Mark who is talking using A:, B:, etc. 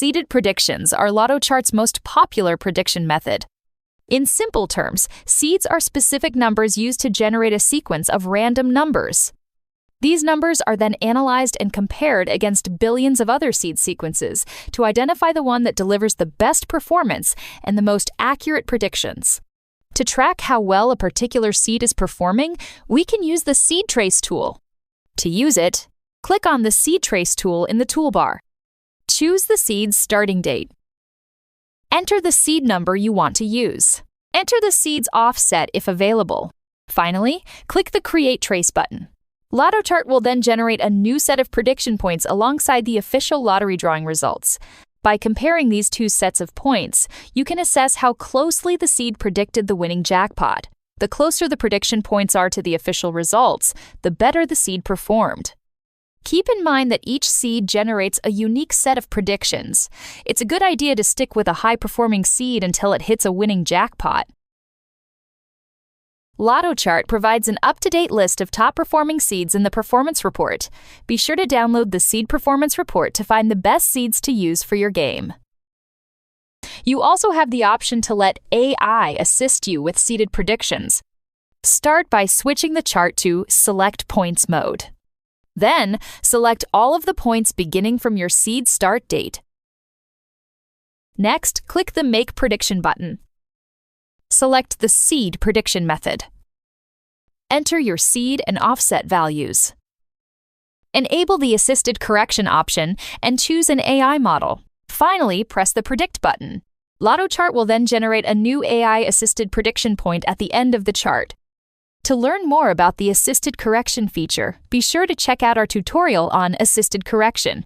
A: Seeded predictions are Lotto Chart's most popular prediction method. In simple terms, seeds are specific numbers used to generate a sequence of random numbers. These numbers are then analyzed and compared against billions of other seed sequences to identify the one that delivers the best performance and the most accurate predictions. To track how well a particular seed is performing, we can use the Seed Trace tool. To use it, click on the Seed Trace tool in the toolbar. Choose the seed's starting date. Enter the seed number you want to use. Enter the seed's offset if available. Finally, click the Create Trace button. Lotto Chart will then generate a new set of prediction points alongside the official lottery drawing results. By comparing these two sets of points, you can assess how closely the seed predicted the winning jackpot. The closer the prediction points are to the official results, the better the seed performed. Keep in mind that each seed generates a unique set of predictions. It's a good idea to stick with a high-performing seed until it hits a winning jackpot. Lotto Chart provides an up-to-date list of top-performing seeds in the Performance Report. Be sure to download the Seed Performance Report to find the best seeds to use for your game. You also have the option to let AI assist you with seeded predictions. Start by switching the chart to Select Points mode. Then, select all of the points beginning from your seed start date. Next, click the Make Prediction button. Select the Seed Prediction method. Enter your seed and offset values. Enable the Assisted Correction option and choose an AI model. Finally, press the Predict button. Lotto Chart will then generate a new AI-assisted prediction point at the end of the chart. To learn more about the Assisted Correction feature, be sure to check out our tutorial on Assisted Correction.